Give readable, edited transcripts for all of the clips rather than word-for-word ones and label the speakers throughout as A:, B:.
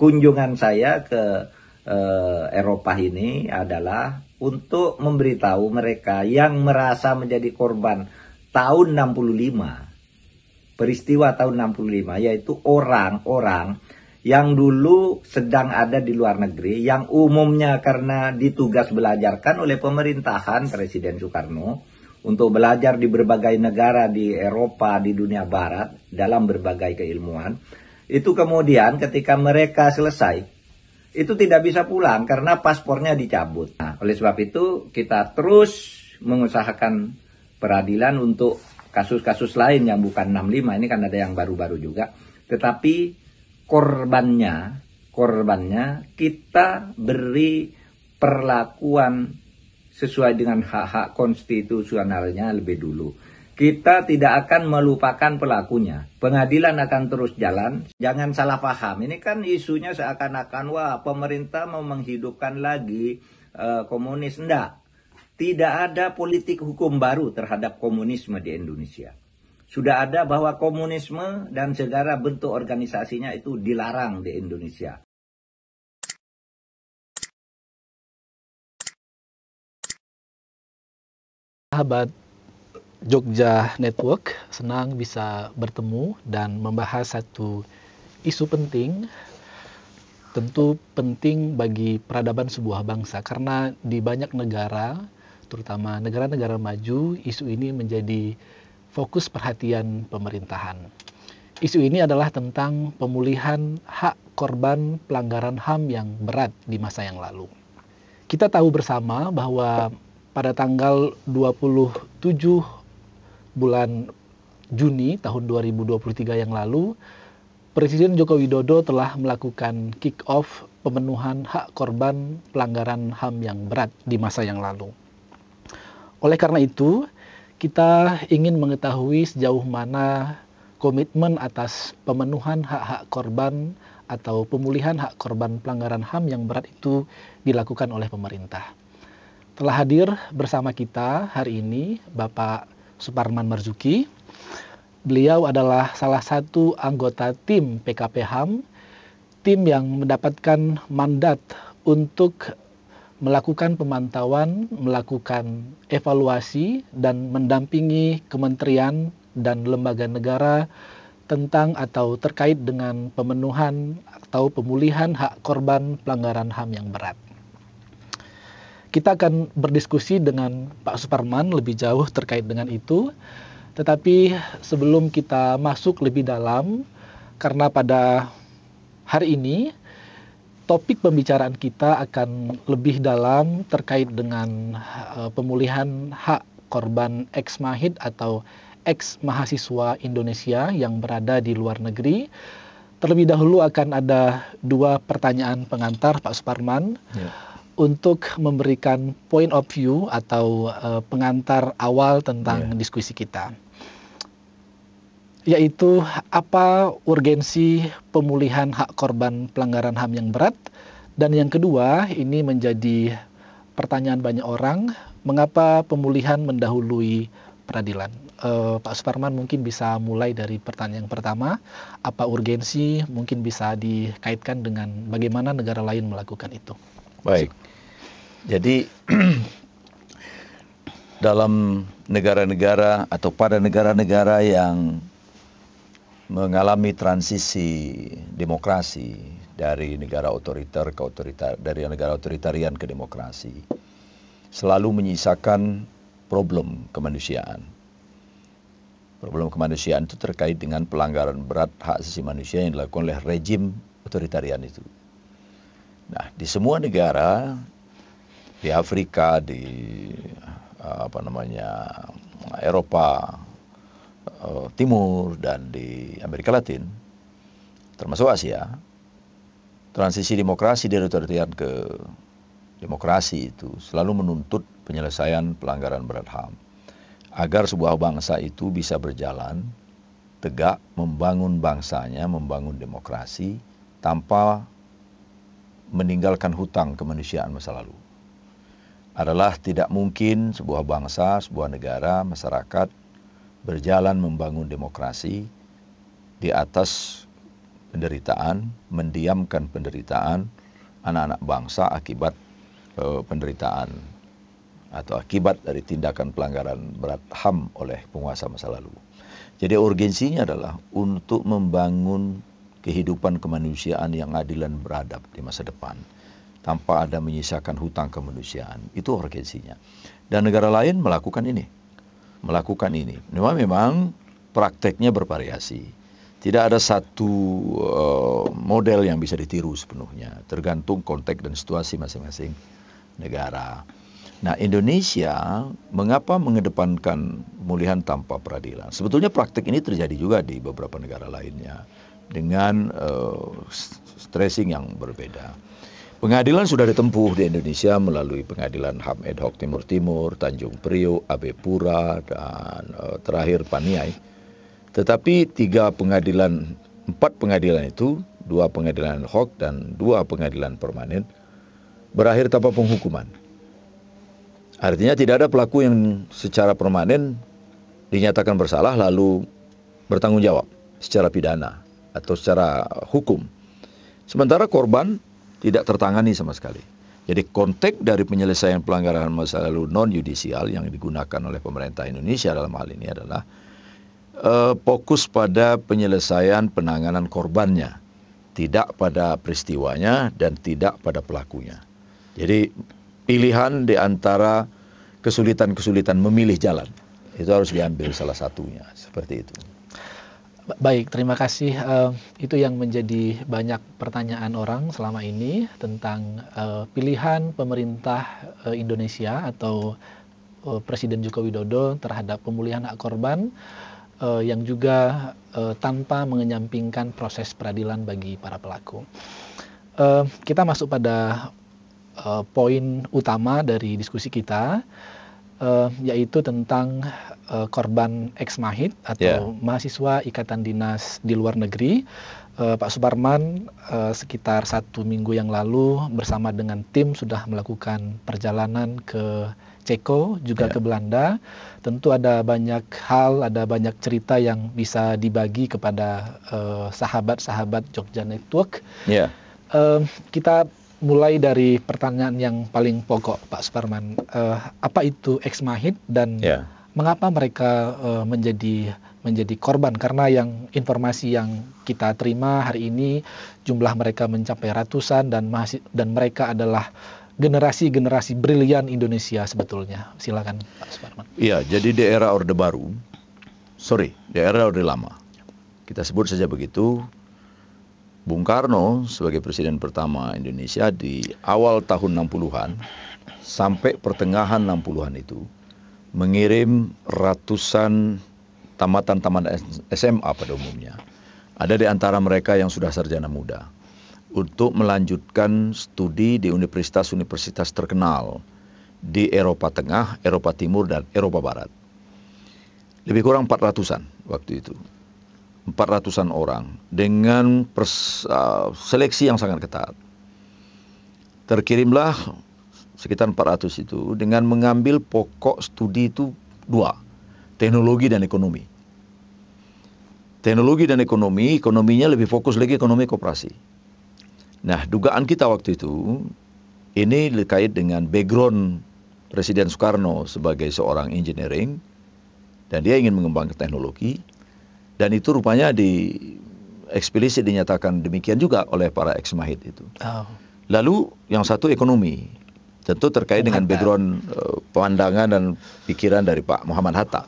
A: kunjungan saya ke Eropa ini adalah untuk memberitahu mereka yang merasa menjadi korban tahun 65, peristiwa tahun 65, yaitu orang-orang yang dulu sedang ada di luar negeri, yang umumnya karena ditugas belajarkan oleh pemerintahan Presiden Soekarno untuk belajar di berbagai negara di Eropa, di dunia barat, dalam berbagai keilmuan. Itu kemudian ketika mereka selesai, itu tidak bisa pulang karena paspornya dicabut. Nah, oleh sebab itu kita terus mengusahakan peradilan untuk kasus-kasus lain yang bukan 65, ini kan ada yang baru-baru juga. Tetapi korbannya kita beri perlakuan sesuai dengan hak-hak konstitusionalnya lebih dulu. Kita tidak akan melupakan pelakunya. Pengadilan akan terus jalan. Jangan salah paham. Ini kan isunya seakan-akan, wah, pemerintah mau menghidupkan lagi komunis. Enggak. Tidak ada politik hukum baru terhadap komunisme di Indonesia. Sudah ada bahwa komunisme dan segala bentuk organisasinya itu dilarang di Indonesia.
B: Sahabat Jogja Network, senang bisa bertemu dan membahas satu isu penting, tentu penting bagi peradaban sebuah bangsa, karena di banyak negara, terutama negara-negara maju, isu ini menjadi fokus perhatian pemerintahan. Isu ini adalah tentang pemulihan hak korban pelanggaran HAM yang berat di masa yang lalu. Kita tahu bersama bahwa pada tanggal 27 bulan Juni tahun 2023 yang lalu, Presiden Joko Widodo telah melakukan kick-off pemenuhan hak korban pelanggaran HAM yang berat di masa yang lalu. Oleh karena itu, kita ingin mengetahui sejauh mana komitmen atas pemenuhan hak-hak korban atau pemulihan hak korban pelanggaran HAM yang berat itu dilakukan oleh pemerintah. Telah hadir bersama kita hari ini Bapak Suparman Marzuki. Beliau adalah salah satu anggota tim PKP HAM, tim yang mendapatkan mandat untuk melakukan pemantauan, melakukan evaluasi, dan mendampingi kementerian dan lembaga negara tentang atau terkait dengan pemenuhan atau pemulihan hak korban pelanggaran HAM yang berat. Kita akan berdiskusi dengan Pak Suparman lebih jauh terkait dengan itu. Tetapi sebelum kita masuk lebih dalam, karena pada hari ini topik pembicaraan kita akan lebih dalam terkait dengan pemulihan hak korban ex-mahid atau ex-mahasiswa Indonesia yang berada di luar negeri. Terlebih dahulu akan ada dua pertanyaan pengantar Pak Suparman. Ya, untuk memberikan point of view atau pengantar awal tentang diskusi kita. Yaitu apa urgensi pemulihan hak korban pelanggaran HAM yang berat. Dan yang kedua, ini menjadi pertanyaan banyak orang, mengapa pemulihan mendahului peradilan. Pak Suparman mungkin bisa mulai dari pertanyaan yang pertama, apa urgensi, mungkin bisa dikaitkan dengan bagaimana negara lain melakukan itu.
C: Baik, jadi dalam negara-negara atau pada negara-negara yang mengalami transisi demokrasi dari negara otoriter ke dari negara otoritarian ke demokrasi, selalu menyisakan problem kemanusiaan. Problem kemanusiaan itu terkait dengan pelanggaran berat hak asasi manusia yang dilakukan oleh rejim otoritarian itu. Nah, di semua negara, di Afrika, di Eropa Timur dan di Amerika Latin, termasuk Asia, transisi demokrasi dari otoritarian ke demokrasi itu selalu menuntut penyelesaian pelanggaran berat HAM agar sebuah bangsa itu bisa berjalan tegak, membangun bangsanya, membangun demokrasi tanpa meninggalkan hutang kemanusiaan masa lalu. Adalah tidak mungkin sebuah bangsa, sebuah negara, masyarakat berjalan membangun demokrasi di atas penderitaan, mendiamkan penderitaan anak-anak bangsa akibat penderitaan atau akibat dari tindakan pelanggaran berat HAM oleh penguasa masa lalu. Jadi urgensinya adalah untuk membangun kehidupan kemanusiaan yang adil dan beradab di masa depan tanpa ada menyisakan hutang kemanusiaan. Itu urgensinya. Dan negara lain melakukan ini. Memang prakteknya bervariasi. Tidak ada satu model yang bisa ditiru sepenuhnya, tergantung konteks dan situasi masing-masing negara. Nah, Indonesia mengapa mengedepankan pemulihan tanpa peradilan? Sebetulnya praktek ini terjadi juga di beberapa negara lainnya dengan stressing yang berbeda. Pengadilan sudah ditempuh di Indonesia melalui pengadilan HAM ad hoc Timur Timur, Tanjung Priok, Abe Pura, dan terakhir Paniai. Tetapi 4 pengadilan itu, 2 pengadilan ad hoc dan 2 pengadilan permanen, berakhir tanpa penghukuman. Artinya tidak ada pelaku yang secara permanen dinyatakan bersalah lalu bertanggung jawab secara pidana atau secara hukum. Sementara korban tidak tertangani sama sekali. Jadi konteks dari penyelesaian pelanggaran masa lalu non-yudisial yang digunakan oleh pemerintah Indonesia dalam hal ini adalah fokus pada penyelesaian penanganan korbannya, tidak pada peristiwanya dan tidak pada pelakunya. Jadi pilihan di antara kesulitan-kesulitan memilih jalan itu harus diambil salah satunya, seperti itu.
B: Baik, terima kasih. Itu yang menjadi banyak pertanyaan orang selama ini tentang pilihan pemerintah Indonesia atau Presiden Joko Widodo terhadap pemulihan hak korban yang juga tanpa mengenyampingkan proses peradilan bagi para pelaku. Kita masuk pada poin utama dari diskusi kita, yaitu tentang korban ex-Mahid atau mahasiswa Ikatan Dinas di luar negeri. Pak Suparman sekitar 1 minggu yang lalu bersama dengan tim sudah melakukan perjalanan ke Ceko, juga ke Belanda. Tentu ada banyak hal, ada banyak cerita yang bisa dibagi kepada sahabat-sahabat Jogja Network. Kita mulai dari pertanyaan yang paling pokok, Pak Suparman. Apa itu ex-Mahid dan mengapa mereka menjadi korban? Karena yang informasi yang kita terima hari ini jumlah mereka mencapai ratusan dan mereka adalah generasi-generasi brilian Indonesia sebetulnya. Silakan Pak Suparman.
C: Iya, jadi di era Orde Baru, di era Orde Lama, kita sebut saja begitu, Bung Karno sebagai presiden pertama Indonesia di awal tahun 60-an sampai pertengahan 60-an itu mengirim ratusan tamatan-tamatan SMA pada umumnya. Ada di antara mereka yang sudah sarjana muda untuk melanjutkan studi di universitas-universitas terkenal di Eropa Tengah, Eropa Timur, dan Eropa Barat. Lebih kurang 400-an waktu itu. 400-an orang dengan seleksi yang sangat ketat. Terkirimlah sekitar 400 itu dengan mengambil pokok studi itu 2, teknologi dan ekonomi. Teknologi dan ekonomi, ekonominya lebih fokus lagi ekonomi koperasi. Nah, dugaan kita waktu itu ini terkait dengan background Presiden Soekarno sebagai seorang engineering dan dia ingin mengembangkan teknologi. Dan itu rupanya eksplisit dinyatakan demikian juga oleh para ex-Mahid itu. Lalu yang satu ekonomi, tentu terkait dengan background pandangan dan pikiran dari Pak Muhammad Hatta.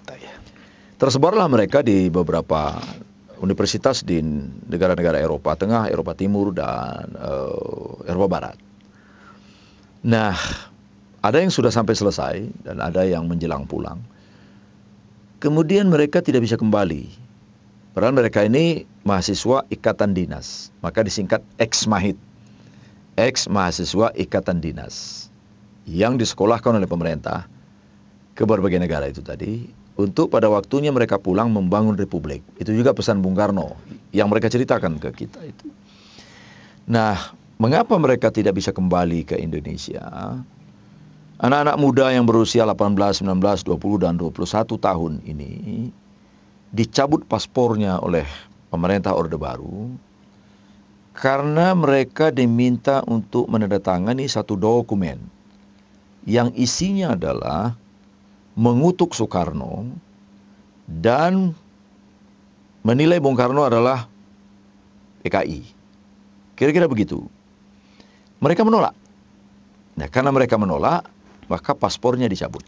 C: Tersebarlah mereka di beberapa universitas di negara-negara Eropa Tengah, Eropa Timur, dan Eropa Barat. Nah, ada yang sudah sampai selesai dan ada yang menjelang pulang. Kemudian mereka tidak bisa kembali. Padahal mereka ini mahasiswa Ikatan Dinas, maka disingkat ex-Mahid, ex-mahasiswa Ikatan Dinas, yang disekolahkan oleh pemerintah ke berbagai negara itu tadi, untuk pada waktunya mereka pulang membangun republik. Itu juga pesan Bung Karno, yang mereka ceritakan ke kita itu. Nah, mengapa mereka tidak bisa kembali ke Indonesia? Anak-anak muda yang berusia 18, 19, 20, dan 21 tahun ini dicabut paspornya oleh pemerintah Orde Baru Karena mereka diminta untuk menandatangani satu dokumen yang isinya adalah mengutuk Soekarno dan menilai Bung Karno adalah PKI. Kira-kira begitu. Mereka menolak. Nah, karena mereka menolak, maka paspornya dicabut.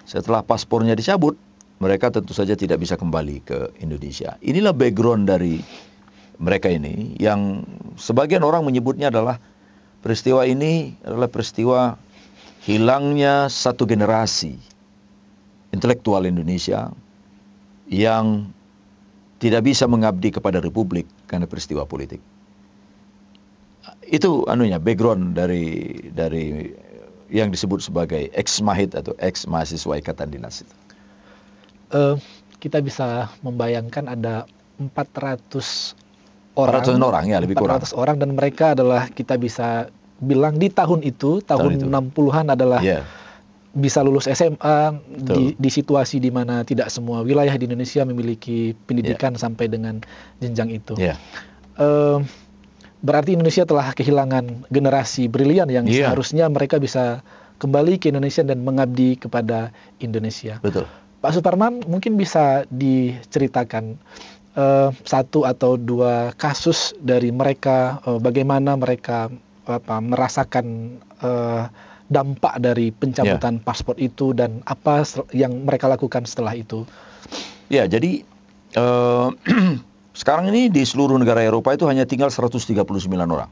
C: Setelah paspornya dicabut, mereka tentu saja tidak bisa kembali ke Indonesia. Inilah background dari mereka ini, yang sebagian orang menyebutnya adalah peristiwa ini adalah peristiwa hilangnya satu generasi intelektual Indonesia yang tidak bisa mengabdi kepada Republik karena peristiwa politik. Itu background dari yang disebut sebagai ex-mahid atau ex-mahasiswa Ikatan Dinas itu.
B: Kita bisa membayangkan ada 400 orang
C: ya, lebih kurang.
B: 400 orang, dan mereka adalah, kita bisa bilang di tahun 60-an adalah bisa lulus SMA di situasi di mana tidak semua wilayah di Indonesia memiliki pendidikan sampai dengan jenjang itu. Berarti Indonesia telah kehilangan generasi brilian yang seharusnya mereka bisa kembali ke Indonesia dan mengabdi kepada Indonesia.
C: Betul.
B: Pak Suparman, mungkin bisa diceritakan satu atau dua kasus dari mereka, bagaimana mereka merasakan dampak dari pencabutan paspor itu dan apa yang mereka lakukan setelah itu.
C: Ya, jadi sekarang ini di seluruh negara Eropa itu hanya tinggal 139 orang.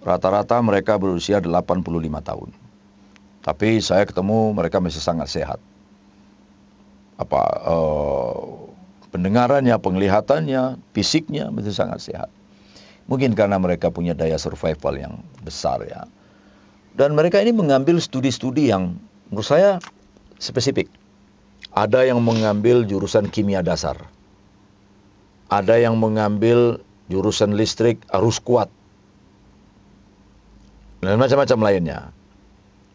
C: Rata-rata mereka berusia 85 tahun. Tapi saya ketemu mereka masih sangat sehat. Pendengarannya, penglihatannya, fisiknya masih sangat sehat. Mungkin karena mereka punya daya survival yang besar ya. Dan mereka ini mengambil studi-studi yang menurut saya spesifik. Ada yang mengambil jurusan kimia dasar. Ada yang mengambil jurusan listrik arus kuat. Dan macam-macam lainnya.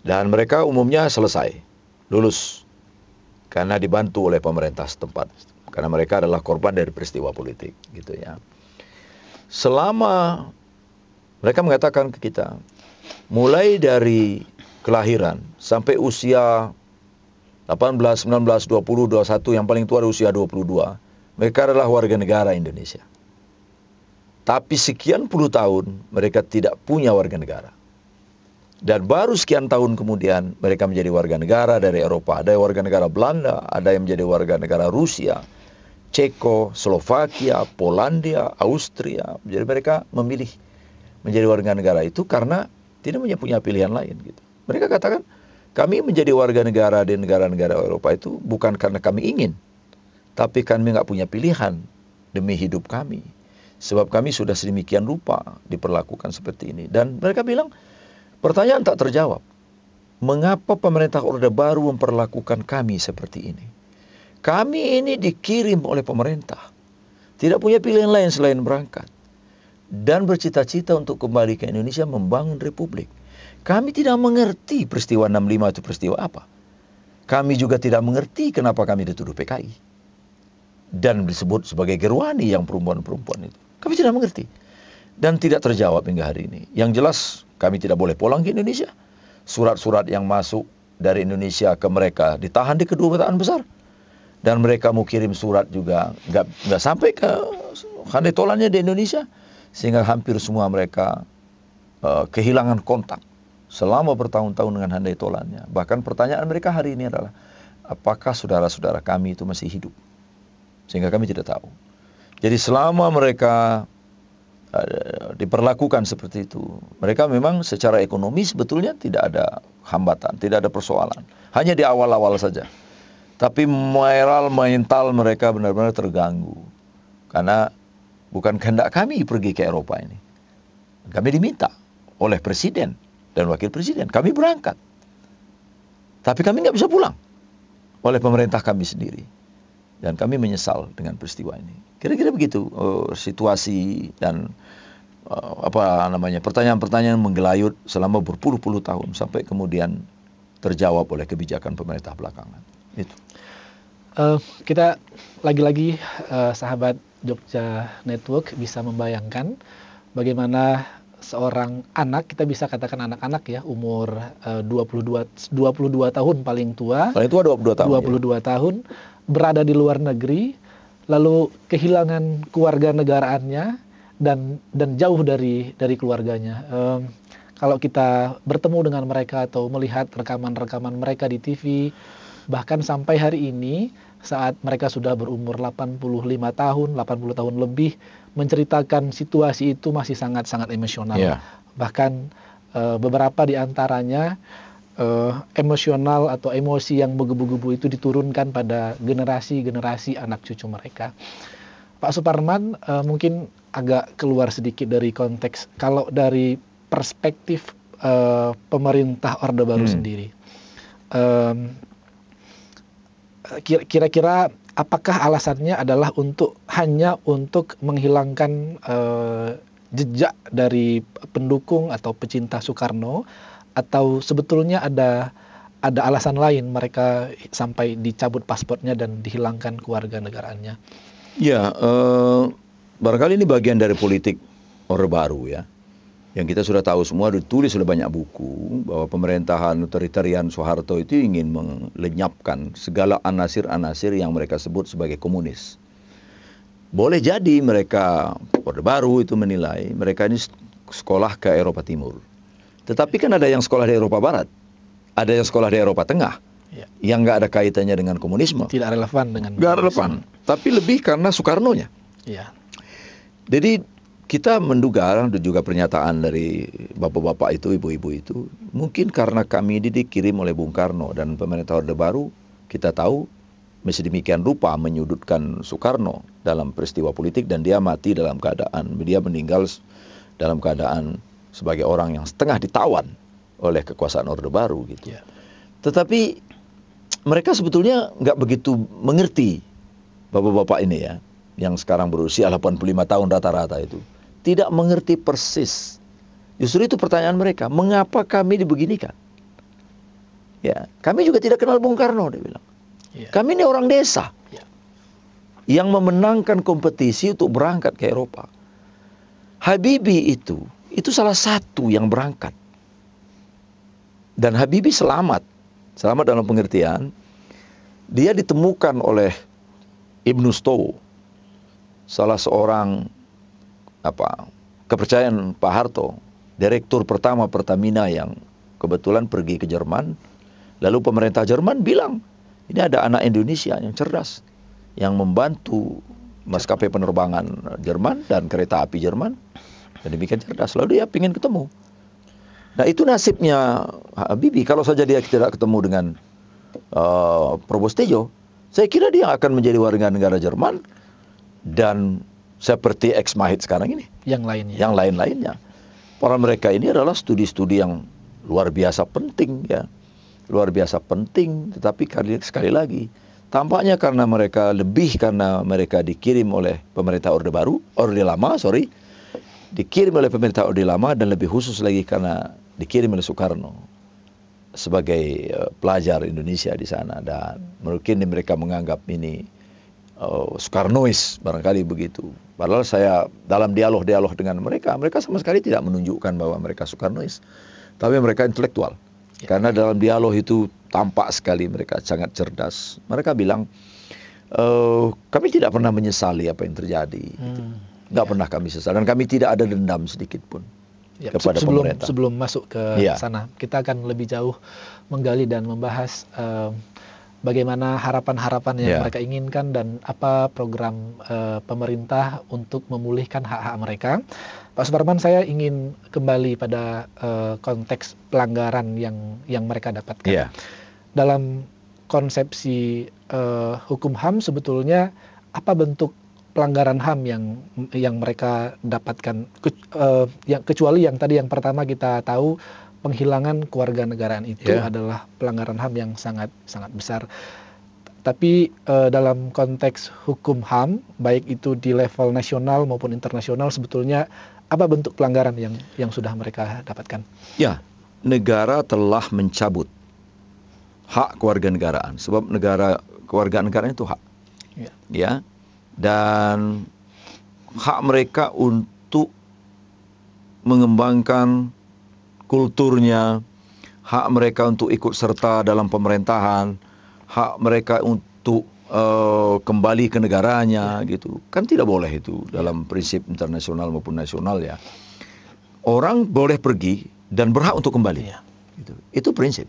C: Dan mereka umumnya selesai, lulus. Karena dibantu oleh pemerintah setempat. Karena mereka adalah korban dari peristiwa politik, gitu ya. Selama mereka mengatakan ke kita, mulai dari kelahiran sampai usia 18, 19, 20, 21, yang paling tua usia 22, mereka adalah warga negara Indonesia. Tapi sekian puluh tahun mereka tidak punya warga negara. Dan baru sekian tahun kemudian mereka menjadi warga negara dari Eropa. Ada yang warga negara Belanda, ada yang menjadi warga negara Rusia, Ceko, Slovakia, Polandia, Austria. Jadi mereka memilih menjadi warga negara itu karena tidak punya pilihan lain gitu. Mereka katakan, kami menjadi warga negara di negara-negara Eropa itu bukan karena kami ingin, tapi kami nggak punya pilihan demi hidup kami. Sebab kami sudah sedemikian rupa diperlakukan seperti ini. Dan mereka bilang, pertanyaan tak terjawab. Mengapa pemerintah Orde Baru memperlakukan kami seperti ini? Kami ini dikirim oleh pemerintah. Tidak punya pilihan lain selain berangkat. Dan bercita-cita untuk kembali ke Indonesia membangun republik. Kami tidak mengerti peristiwa 65 itu peristiwa apa. Kami juga tidak mengerti kenapa kami dituduh PKI. Dan disebut sebagai gerwani yang perempuan-perempuan itu. Kami tidak mengerti. Dan tidak terjawab hingga hari ini. Yang jelas kami tidak boleh pulang ke Indonesia. Surat-surat yang masuk dari Indonesia ke mereka ditahan di kedutaan besar. Dan mereka mau kirim surat juga nggak sampai ke handai tolannya di Indonesia. Sehingga hampir semua mereka kehilangan kontak selama bertahun-tahun dengan handai tolannya. Bahkan pertanyaan mereka hari ini adalah, apakah saudara-saudara kami itu masih hidup? Sehingga kami tidak tahu. Jadi selama mereka diperlakukan seperti itu, mereka memang secara ekonomis sebetulnya tidak ada hambatan, tidak ada persoalan. Hanya di awal-awal saja. Tapi moral, mental mereka benar-benar terganggu. Karena bukan kehendak kami pergi ke Eropa ini. Kami diminta oleh presiden dan wakil presiden. Kami berangkat. Tapi kami nggak bisa pulang oleh pemerintah kami sendiri. Dan kami menyesal dengan peristiwa ini. Kira-kira begitu situasi dan pertanyaan-pertanyaan menggelayut selama berpuluh-puluh tahun sampai kemudian terjawab oleh kebijakan pemerintah belakangan. Itu.
B: Kita lagi-lagi sahabat Jogja Network bisa membayangkan bagaimana seorang anak, kita bisa katakan anak-anak ya, umur 22 tahun paling tua.
C: Paling tua 22 tahun.
B: 22 tahun berada di luar negeri, lalu kehilangan keluarga negaraannya dan jauh dari keluarganya. Kalau kita bertemu dengan mereka atau melihat rekaman-rekaman mereka di TV, bahkan sampai hari ini saat mereka sudah berumur 85 tahun, 80 tahun lebih, menceritakan situasi itu masih sangat-sangat emosional.
C: Yeah.
B: Bahkan beberapa di antaranya emosional atau emosi yang menggebu-gebu itu diturunkan pada generasi-generasi anak cucu mereka. Pak Suparman mungkin agak keluar sedikit dari konteks, kalau dari perspektif pemerintah Orde Baru sendiri. Kira-kira apakah alasannya adalah hanya untuk menghilangkan jejak dari pendukung atau pecinta Soekarno, atau sebetulnya ada alasan lain mereka sampai dicabut paspornya dan dihilangkan kewarganegaraannya?
C: Ya, barangkali ini bagian dari politik Orde Baru ya. Yang kita sudah tahu semua, ditulis oleh banyak buku, bahwa pemerintahan otoritarian Soeharto itu ingin melenyapkan segala anasir-anasir yang mereka sebut sebagai komunis. Boleh jadi mereka, Orde Baru itu menilai, mereka ini sekolah ke Eropa Timur. Tetapi kan ada yang sekolah di Eropa Barat, ada yang sekolah di Eropa Tengah, yang nggak ada kaitannya dengan komunisme.
B: Tidak relevan dengan
C: komunisme. Nggak relevan, tapi lebih karena Soekarno-nya.
B: Ya.
C: Jadi kita menduga, dan juga pernyataan dari bapak-bapak itu, ibu-ibu itu, mungkin karena kami dikirim oleh Bung Karno dan pemerintah Orde Baru, kita tahu mesti demikian rupa menyudutkan Soekarno dalam peristiwa politik, dan dia mati dalam keadaan, dia meninggal dalam keadaan sebagai orang yang setengah ditawan oleh kekuasaan Orde Baru gitu.
B: Ya.
C: Tetapi mereka sebetulnya nggak begitu mengerti, bapak-bapak ini ya, yang sekarang berusia 85 tahun rata-rata itu. Tidak mengerti persis. Justru itu pertanyaan mereka, mengapa kami dibeginikan? Ya, kami juga tidak kenal Bung Karno, dia bilang.
B: Ya.
C: Kami ini orang desa yang memenangkan kompetisi untuk berangkat ke Eropa. Habibie itu salah satu yang berangkat. Dan Habibie selamat dalam pengertian, dia ditemukan oleh Ibnu Stowo, salah seorang kepercayaan Pak Harto, direktur pertama Pertamina yang kebetulan pergi ke Jerman. Lalu pemerintah Jerman bilang, ini ada anak Indonesia yang cerdas, yang membantu maskapai penerbangan Jerman dan kereta api Jerman, dan demikian cerdas. Lalu dia ingin ketemu. Nah, itu nasibnya Habibie. Kalau saja dia tidak ketemu dengan Provost Tejo, saya kira dia akan menjadi warga negara Jerman dan seperti ex-Mahid sekarang ini. Yang lain-lainnya. Para mereka ini adalah studi-studi yang luar biasa penting ya. Luar biasa penting, tetapi sekali lagi tampaknya karena mereka dikirim oleh pemerintah Orde Lama, dikirim oleh pemerintah Orde Lama, dan lebih khusus lagi karena dikirim oleh Soekarno sebagai pelajar Indonesia di sana, dan mungkin mereka menganggap ini Soekarnois, barangkali begitu. Padahal saya dalam dialog dengan mereka sama sekali tidak menunjukkan bahwa mereka Soekarnois, tapi mereka intelektual. Karena dalam dialog itu tampak sekali mereka sangat cerdas. Mereka bilang, kami tidak pernah menyesali apa yang terjadi. Nggak pernah kami sesal, dan kami tidak ada dendam sedikit pun kepada pemerintah.
B: Sebelum masuk ke sana, kita akan lebih jauh menggali dan membahas bagaimana harapan-harapan yang mereka inginkan dan apa program pemerintah untuk memulihkan hak-hak mereka. Pak Suparman, saya ingin kembali pada konteks pelanggaran yang mereka dapatkan.
C: Yeah.
B: Dalam konsepsi hukum HAM sebetulnya apa bentuk pelanggaran HAM yang mereka dapatkan? Kecuali yang tadi yang pertama kita tahu, penghilangan kewarganegaraan itu adalah pelanggaran HAM yang sangat sangat besar. Tapi dalam konteks hukum HAM, baik itu di level nasional maupun internasional, sebetulnya apa bentuk pelanggaran yang sudah mereka dapatkan? Ya,
C: negara telah mencabut hak kewarganegaraan, sebab kewarganegaraan itu hak. Ya. Dan hak mereka untuk mengembangkan kulturnya, hak mereka untuk ikut serta dalam pemerintahan, hak mereka untuk kembali ke negaranya gitu. Kan tidak boleh itu dalam prinsip internasional maupun nasional ya. Orang boleh pergi dan berhak untuk kembali. Gitu. Itu prinsip.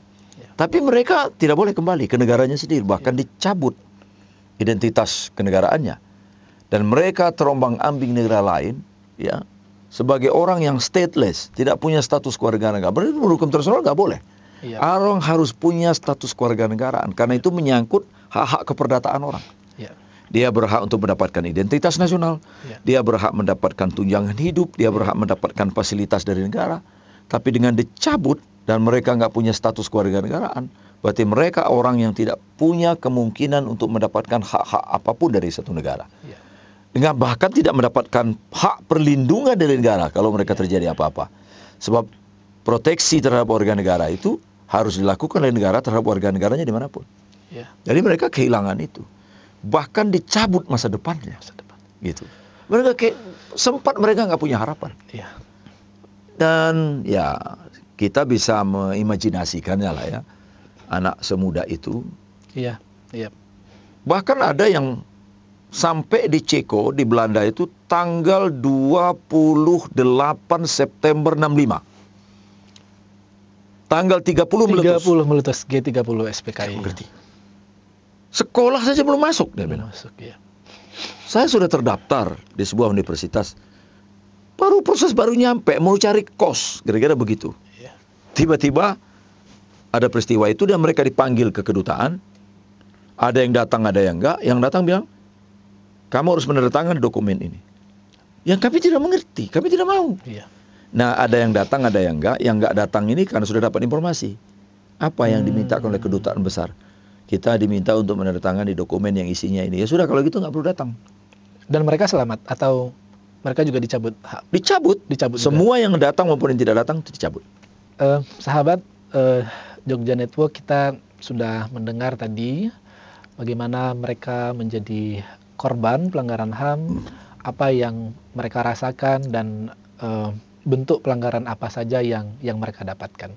C: Tapi mereka tidak boleh kembali ke negaranya sendiri, bahkan dicabut identitas kenegaraannya. Dan mereka terombang-ambing negara lain, ya, sebagai orang yang stateless, tidak punya status kewarganegaraan. Berarti menurut hukum internasional nggak boleh. Orang harus punya status kewarganegaraan, karena itu menyangkut hak-hak keperdataan orang. Dia berhak untuk mendapatkan identitas nasional, dia berhak mendapatkan tunjangan hidup, dia berhak mendapatkan fasilitas dari negara. Tapi dengan dicabut dan mereka nggak punya status kewarganegaraan, berarti mereka orang yang tidak punya kemungkinan untuk mendapatkan hak-hak apapun dari satu negara. Dengan bahkan tidak mendapatkan hak perlindungan dari negara kalau mereka terjadi apa-apa. Sebab proteksi terhadap warga negara itu harus dilakukan oleh negara terhadap warga negaranya dimanapun. Jadi mereka kehilangan itu. Bahkan dicabut masa depannya. Gitu. Mereka sempat mereka nggak punya harapan. Dan ya kita bisa mengimajinasikannya lah ya. Anak semuda itu. Bahkan ada yang sampai di Ceko, di Belanda itu tanggal 28 September 65. Tanggal 30 meletus.
B: Meletus G30 SPKI.
C: Sekolah saja belum masuk, dia bilang. Saya sudah terdaftar di sebuah universitas. Proses baru nyampe, mau cari kos, kira-kira begitu. Tiba-tiba ada peristiwa itu dan mereka dipanggil ke kedutaan. Ada yang datang, ada yang enggak. Yang datang bilang, kamu harus menandatangani dokumen ini. Yang kami tidak mengerti, kami tidak mau. Nah, ada yang datang, ada yang enggak. Yang enggak datang ini karena sudah dapat informasi. Apa yang diminta oleh kedutaan besar? Kita diminta untuk menandatangani dokumen yang isinya ini. Ya sudah, kalau gitu nggak perlu datang.
B: Dan mereka selamat atau mereka juga dicabut? Dicabut.
C: Semua juga. Yang datang maupun yang tidak datang itu dicabut.
B: Sahabat Jogja Network, kita sudah mendengar tadi bagaimana mereka menjadi korban pelanggaran HAM, apa yang mereka rasakan dan bentuk pelanggaran apa saja yang mereka dapatkan.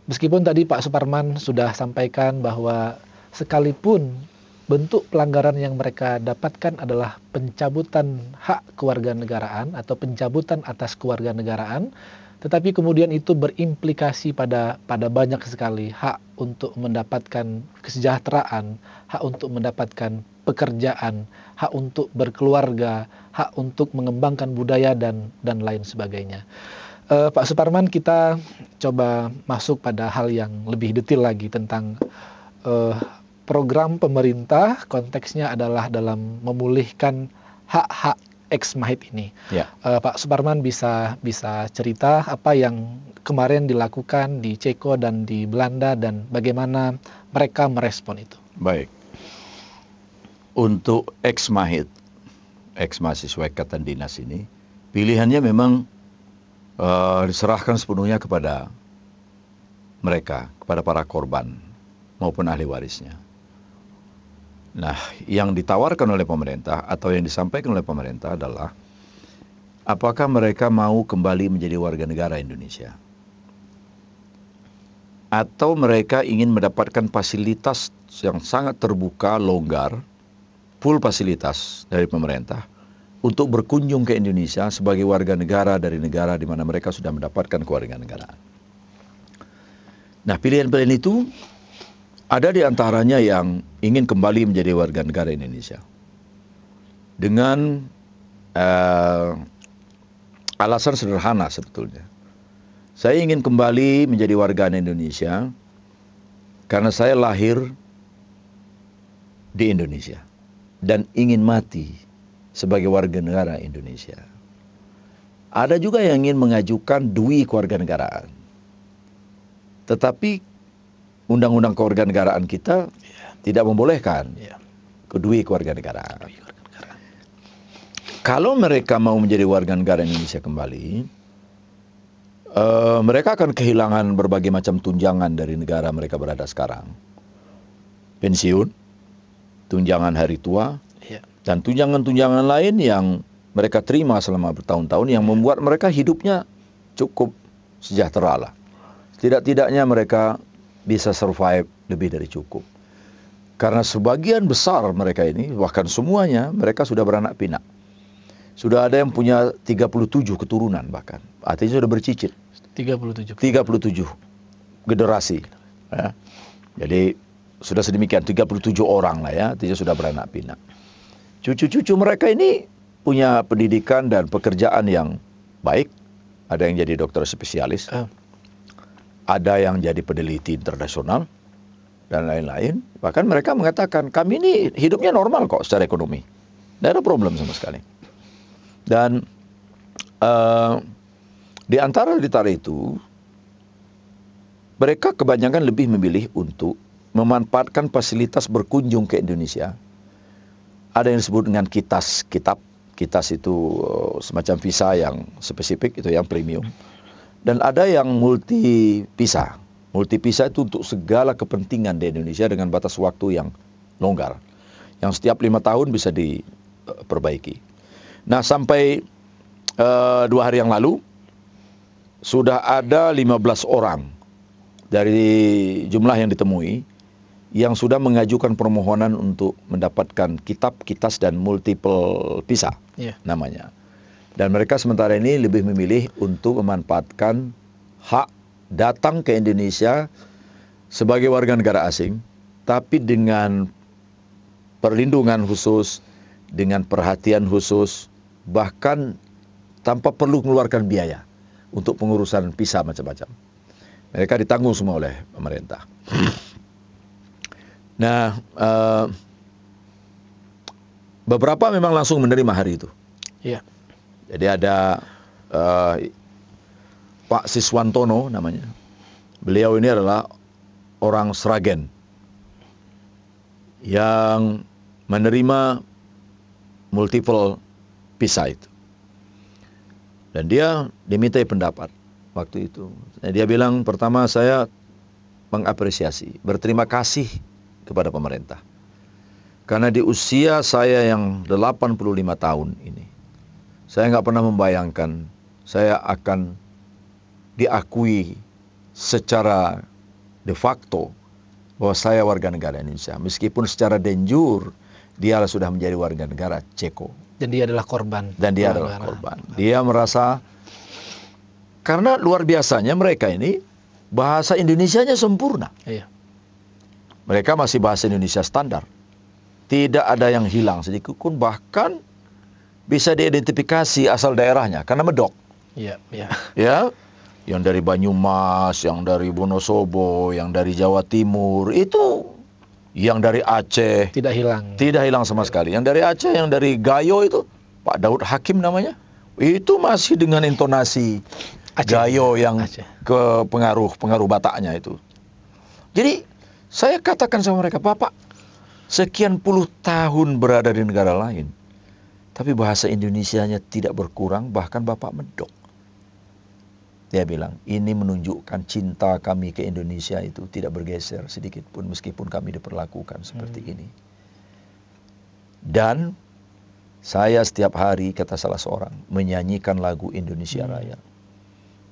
B: Meskipun tadi Pak Suparman sudah sampaikan bahwa sekalipun bentuk pelanggaran yang mereka dapatkan adalah pencabutan hak kewarganegaraan atau pencabutan atas kewarganegaraan, tetapi kemudian itu berimplikasi pada banyak sekali hak untuk mendapatkan kesejahteraan, hak untuk mendapatkan pekerjaan, hak untuk berkeluarga, hak untuk mengembangkan budaya dan lain sebagainya. Pak Suparman, kita coba masuk pada hal yang lebih detail lagi tentang program pemerintah, konteksnya adalah dalam memulihkan hak-hak ex-Mahit ini. Pak Suparman bisa cerita apa yang kemarin dilakukan di Ceko dan di Belanda dan bagaimana mereka merespon itu.
C: Baik. Untuk ex-Mahit, ex-mahasiswa Ikatan Dinas ini, pilihannya memang diserahkan sepenuhnya kepada mereka, kepada para korban maupun ahli warisnya. Nah, yang ditawarkan oleh pemerintah atau yang disampaikan oleh pemerintah adalah apakah mereka mau kembali menjadi warga negara Indonesia atau mereka ingin mendapatkan fasilitas yang sangat terbuka, longgar, full fasilitas dari pemerintah untuk berkunjung ke Indonesia sebagai warga negara dari negara di mana mereka sudah mendapatkan kewarganegaraan. Nah, pilihan-pilihan itu ada di antaranya yang ingin kembali menjadi warga negara Indonesia dengan alasan sederhana sebetulnya. Saya ingin kembali menjadi warga Indonesia karena saya lahir di Indonesia dan ingin mati sebagai warga negara Indonesia. Ada juga yang ingin mengajukan dui kewarganegaraan. Tetapi undang-undang kewarganegaraan kita tidak membolehkan kedui kewarganegaraan. Kalau mereka mau menjadi warga negara Indonesia kembali, mereka akan kehilangan berbagai macam tunjangan dari negara mereka berada sekarang. Pensiun, tunjangan hari tua, dan tunjangan-tunjangan lain yang mereka terima selama bertahun-tahun yang membuat mereka hidupnya cukup sejahtera lah. Tidak-tidaknya mereka bisa survive lebih dari cukup. Karena sebagian besar mereka ini, bahkan semuanya, mereka sudah beranak pinak. Sudah ada yang punya 37 keturunan bahkan. Artinya sudah bercicit.
B: 37
C: generasi. Ya. Jadi sudah sedemikian, 37 orang lah ya, artinya sudah beranak pinak. Cucu-cucu mereka ini punya pendidikan dan pekerjaan yang baik. Ada yang jadi dokter spesialis. Ada yang jadi peneliti internasional. Dan lain-lain. Bahkan mereka mengatakan, kami ini hidupnya normal kok secara ekonomi. Tidak ada problem sama sekali. Dan di antara itu, mereka kebanyakan lebih memilih untuk memanfaatkan fasilitas berkunjung ke Indonesia. Ada yang disebut dengan kitab. Kitas itu semacam visa yang spesifik, itu yang premium. Dan ada yang multi visa. Multi visa itu untuk segala kepentingan di Indonesia dengan batas waktu yang longgar. Yang setiap 5 tahun bisa diperbaiki. Nah, sampai 2 hari yang lalu, sudah ada 15 orang dari jumlah yang ditemui yang sudah mengajukan permohonan untuk mendapatkan kitab, kitas, dan multiple visa namanya. Dan mereka sementara ini lebih memilih untuk memanfaatkan hak datang ke Indonesia sebagai warga negara asing, tapi dengan perlindungan khusus, dengan perhatian khusus, bahkan tanpa perlu mengeluarkan biaya untuk pengurusan visa macam-macam. Mereka ditanggung semua oleh pemerintah. Nah, beberapa memang langsung menerima hari itu.
B: Iya.
C: Jadi ada Pak Siswantono namanya. Beliau ini adalah orang Sragen yang menerima multiple visa itu. Dan dia dimintai pendapat waktu itu. Dia bilang, pertama saya mengapresiasi, berterima kasih kepada pemerintah. Karena di usia saya yang 85 tahun ini, saya nggak pernah membayangkan saya akan diakui secara de facto bahwa saya warga negara Indonesia. Meskipun secara de jure dia sudah menjadi warga negara Ceko.
B: Dan dia adalah korban.
C: Dan dia adalah korban. Dia merasa, karena luar biasanya mereka ini bahasa Indonesianya sempurna.
B: Iya.
C: Mereka masih bahasa Indonesia standar. Tidak ada yang hilang sedikit pun, bahkan bisa diidentifikasi asal daerahnya karena medok.
B: Iya, iya.
C: Ya, yang dari Banyumas, yang dari Wonosobo, yang dari Jawa Timur, itu yang dari Aceh
B: Tidak hilang.
C: tidak hilang sama sekali. Yang dari Aceh, yang dari Gayo itu Pak Daud Hakim namanya, itu masih dengan intonasi
B: Aceh.
C: Gayo yang
B: Aceh.
C: ke pengaruh Bataknya itu. Jadi saya katakan sama mereka, Bapak sekian puluh tahun berada di negara lain, tapi bahasa Indonesianya tidak berkurang, bahkan Bapak medok. Dia bilang, ini menunjukkan cinta kami ke Indonesia itu tidak bergeser sedikit pun, meskipun kami diperlakukan seperti ini. Dan saya setiap hari, kata salah seorang, menyanyikan lagu Indonesia Raya.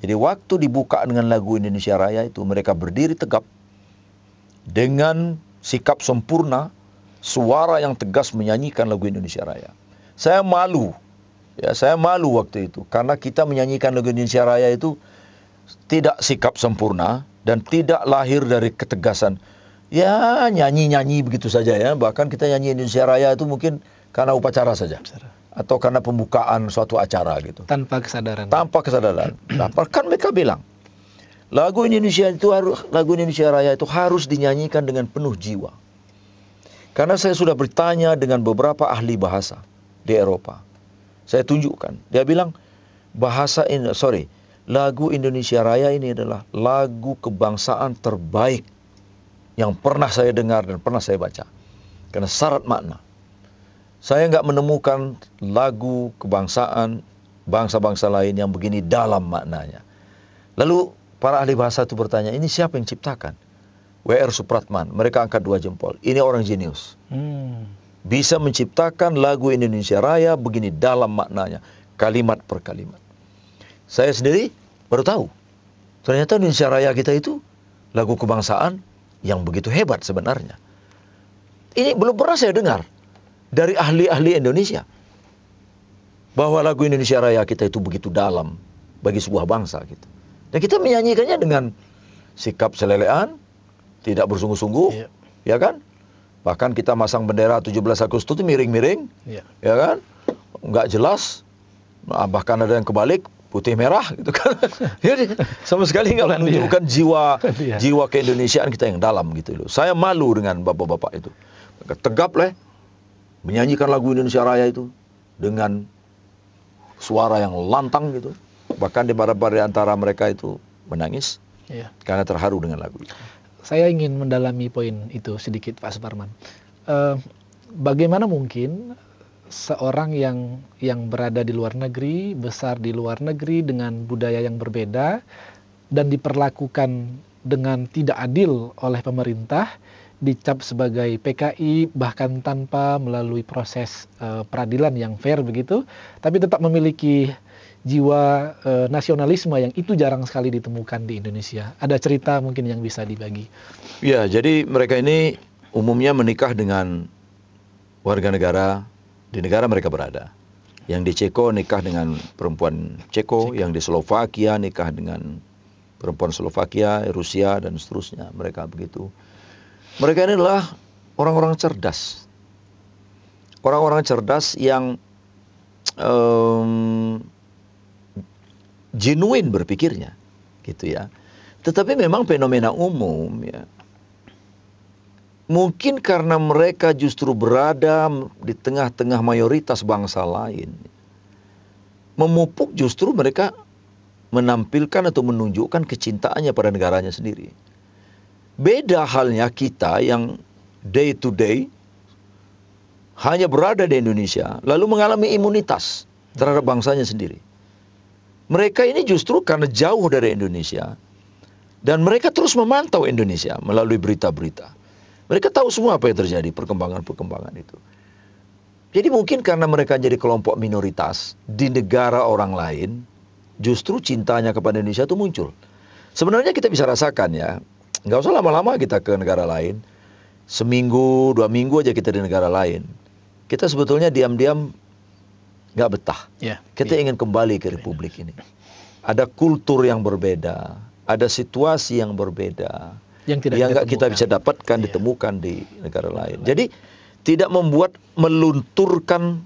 C: Jadi waktu dibuka dengan lagu Indonesia Raya itu, mereka berdiri tegap dengan sikap sempurna, suara yang tegas menyanyikan lagu Indonesia Raya. Saya malu. Ya, saya malu waktu itu karena kita menyanyikan lagu Indonesia Raya itu tidak sikap sempurna dan tidak lahir dari ketegasan. Ya, nyanyi-nyanyi begitu saja ya. Bahkan kita nyanyi Indonesia Raya itu mungkin karena upacara saja. Atau karena pembukaan suatu acara gitu.
B: Tanpa kesadaran.
C: Tanpa kesadaran. Nah, bahkan mereka bilang, lagu Indonesia Raya itu harus dinyanyikan dengan penuh jiwa. Karena saya sudah bertanya dengan beberapa ahli bahasa di Eropa. Saya tunjukkan. Dia bilang lagu Indonesia Raya ini adalah lagu kebangsaan terbaik yang pernah saya dengar dan pernah saya baca. Karena syarat makna. Saya nggak menemukan lagu kebangsaan bangsa-bangsa lain yang begini dalam maknanya. Lalu para ahli bahasa itu bertanya, ini siapa yang ciptakan? W.R. Supratman. Mereka angkat 2 jempol. Ini orang jenius. Bisa menciptakan lagu Indonesia Raya begini dalam maknanya, kalimat per kalimat. Saya sendiri baru tahu. Ternyata Indonesia Raya kita itu lagu kebangsaan yang begitu hebat sebenarnya. Ini belum pernah saya dengar dari ahli-ahli Indonesia bahwa lagu Indonesia Raya kita itu begitu dalam bagi sebuah bangsa gitu. Dan kita menyanyikannya dengan sikap selelean, tidak bersungguh-sungguh, ya kan? Bahkan kita masang bendera 17 Agustus itu miring-miring, ya kan? Nggak jelas, bahkan ada yang kebalik, putih merah gitu kan. Jadi sama sekali nggak menunjukkan jiwa keindonesiaan kita yang dalam gitu loh. Saya malu dengan bapak-bapak itu. Tegap lah menyanyikan lagu Indonesia Raya itu dengan suara yang lantang gitu. Bahkan di antara mereka itu menangis karena terharu dengan lagu itu.
B: Saya ingin mendalami poin itu sedikit, Pak Suparman. Bagaimana mungkin seorang yang berada di luar negeri, besar di luar negeri dengan budaya yang berbeda dan diperlakukan dengan tidak adil oleh pemerintah, dicap sebagai PKI bahkan tanpa melalui proses peradilan yang fair begitu, tapi tetap memiliki jiwa nasionalisme yang itu jarang sekali ditemukan di Indonesia. Ada cerita mungkin yang bisa dibagi?
C: Ya, jadi mereka ini umumnya menikah dengan warga negara di negara mereka berada. Yang di Ceko nikah dengan perempuan Ceko, yang di Slovakia nikah dengan perempuan Slovakia, Rusia, dan seterusnya. Mereka begitu. Mereka ini adalah orang-orang cerdas. Orang-orang cerdas yang genuine berpikirnya, gitu ya. Tetapi memang fenomena umum ya. Mungkin karena mereka justru berada di tengah-tengah mayoritas bangsa lain, memupuk justru mereka menampilkan atau menunjukkan kecintaannya pada negaranya sendiri. Beda halnya kita yang day to day hanya berada di Indonesia, lalu mengalami imunitas terhadap bangsanya sendiri. Mereka ini justru karena jauh dari Indonesia, dan mereka terus memantau Indonesia melalui berita-berita. Mereka tahu semua apa yang terjadi, perkembangan-perkembangan itu. Jadi mungkin karena mereka jadi kelompok minoritas di negara orang lain, justru cintanya kepada Indonesia itu muncul. Sebenarnya kita bisa rasakan ya, nggak usah lama-lama kita ke negara lain. Seminggu, 2 minggu aja kita di negara lain. Kita sebetulnya diam-diam nggak betah. Kita ingin kembali ke Republik ini. Ada kultur yang berbeda, ada situasi yang berbeda, yang nggak kita bisa dapatkan, ditemukan di negara lain. Jadi tidak membuat melunturkan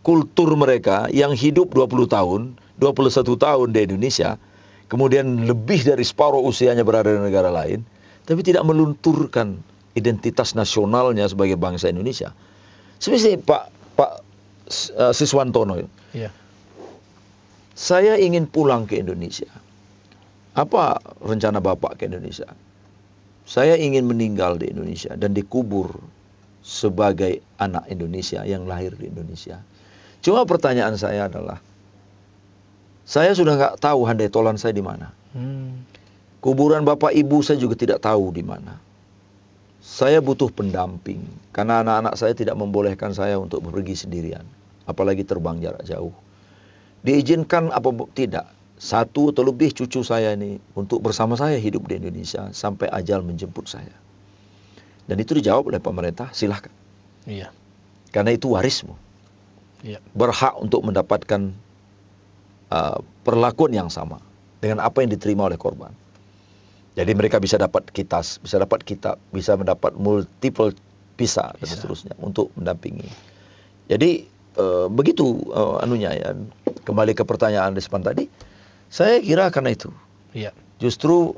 C: kultur mereka yang hidup 20 tahun, 21 tahun di Indonesia, kemudian lebih dari separuh usianya berada di negara lain, tapi tidak melunturkan identitas nasionalnya sebagai bangsa Indonesia. Seperti Pak Siswantono. Saya ingin pulang ke Indonesia. Apa rencana Bapak ke Indonesia? Saya ingin meninggal di Indonesia dan dikubur sebagai anak Indonesia yang lahir di Indonesia. Cuma pertanyaan saya adalah, saya sudah nggak tahu handai tolan saya di mana. Kuburan Bapak Ibu saya juga tidak tahu di mana. Saya butuh pendamping karena anak-anak saya tidak membolehkan saya untuk pergi sendirian, apalagi terbang jarak jauh. Diizinkan apa tidak? 1 atau lebih cucu saya ini untuk bersama saya hidup di Indonesia sampai ajal menjemput saya. Dan itu dijawab oleh pemerintah, silahkan. Karena itu warismu. Berhak untuk mendapatkan perlakuan yang sama dengan apa yang diterima oleh korban. Jadi mereka bisa dapat kitas, bisa mendapat multiple visa dan seterusnya untuk mendampingi. Jadi begitu anunya ya. Kembali ke pertanyaan Despan tadi, saya kira karena itu. Justru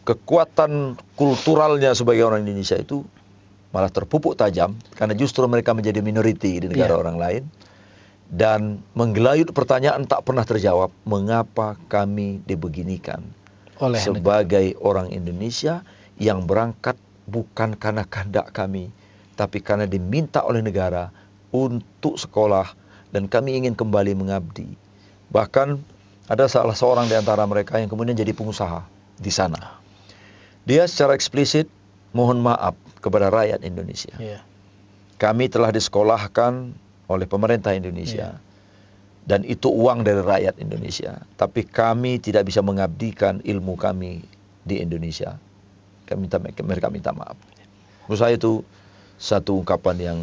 C: kekuatan kulturalnya sebagai orang Indonesia itu malah terpupuk tajam karena justru mereka menjadi minoriti di negara orang lain. Dan menggelayut pertanyaan tak pernah terjawab, mengapa kami dibeginikan oleh sebagai orang Indonesia yang berangkat bukan karena kehendak kami, tapi karena diminta oleh negara untuk sekolah, dan kami ingin kembali mengabdi. Bahkan ada salah seorang di antara mereka yang kemudian jadi pengusaha di sana. Dia secara eksplisit mohon maaf kepada rakyat Indonesia. Kami telah disekolahkan oleh pemerintah Indonesia. dan itu uang dari rakyat Indonesia. Tapi kami tidak bisa mengabdikan ilmu kami di Indonesia. Mereka minta maaf. Menurut saya itu satu ungkapan yang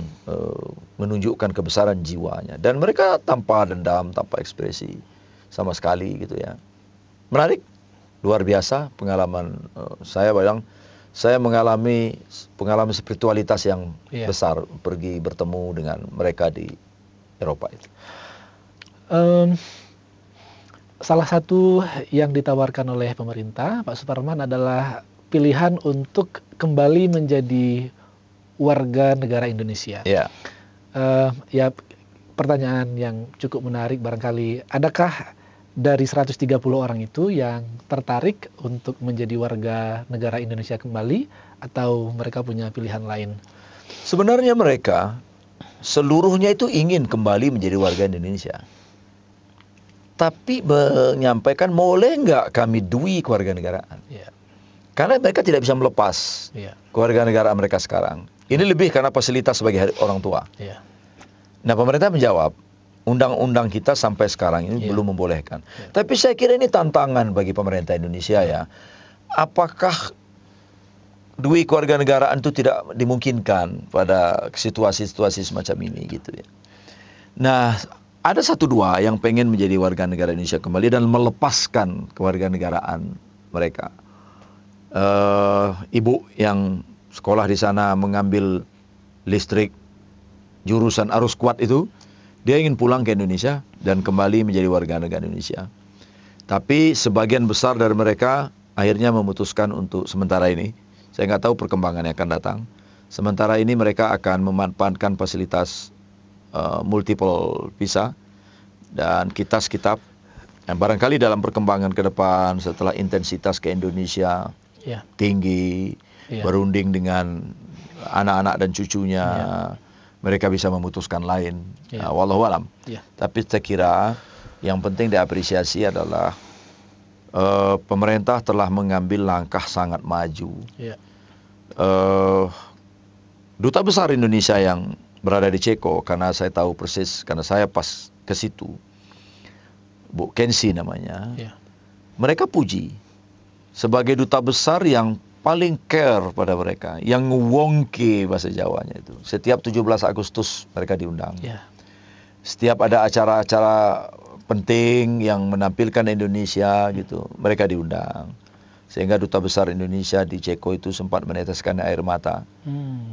C: menunjukkan kebesaran jiwanya. Dan mereka tanpa dendam, tanpa ekspresi sama sekali gitu ya. Menarik, luar biasa pengalaman saya. Saya mengalami pengalaman spiritualitas yang besar, pergi bertemu dengan mereka di Eropa itu.
B: Salah satu yang ditawarkan oleh pemerintah, Pak Suparman, adalah pilihan untuk kembali menjadi warga negara Indonesia.
C: Ya.
B: Ya, pertanyaan yang cukup menarik barangkali, adakah dari 130 orang itu yang tertarik untuk menjadi warga negara Indonesia kembali, atau mereka punya pilihan lain?
C: Sebenarnya mereka seluruhnya itu ingin kembali menjadi warga Indonesia. Tapi menyampaikan, boleh nggak kami dui kewarganegaraan?
B: Ya.
C: Karena mereka tidak bisa melepas kewarganegaraan mereka sekarang. Ini lebih karena fasilitas sebagai orang tua.
B: Ya.
C: Nah, pemerintah menjawab, undang-undang kita sampai sekarang ini belum membolehkan. Tapi saya kira ini tantangan bagi pemerintah Indonesia ya. Apakah dui kewarganegaraan itu tidak dimungkinkan pada situasi-situasi semacam ini gitu ya. Nah, ada 1-2 yang pengen menjadi warga negara Indonesia kembali dan melepaskan kewarganegaraan mereka. Ibu yang sekolah di sana mengambil listrik jurusan arus kuat itu, dia ingin pulang ke Indonesia dan kembali menjadi warga negara Indonesia. Tapi sebagian besar dari mereka akhirnya memutuskan untuk sementara ini, saya nggak tahu perkembangan yang akan datang. Sementara ini mereka akan memanfaatkan fasilitas multiple visa dan kitas-kitab. Yang barangkali dalam perkembangan ke depan setelah intensitas ke Indonesia tinggi, berunding dengan anak-anak dan cucunya, mereka bisa memutuskan lain. Wallahu alam. Tapi saya kira yang penting diapresiasi adalah pemerintah telah mengambil langkah sangat maju. Duta besar Indonesia yang berada di Ceko, karena saya tahu persis, karena saya pas ke situ, Bu Kensi namanya, mereka puji sebagai duta besar yang paling care pada mereka, yang ngewongke bahasa Jawanya itu. Setiap 17 Agustus mereka diundang. Setiap ada acara-acara penting yang menampilkan Indonesia gitu, mereka diundang. Sehingga duta besar Indonesia di Ceko itu sempat meneteskan air mata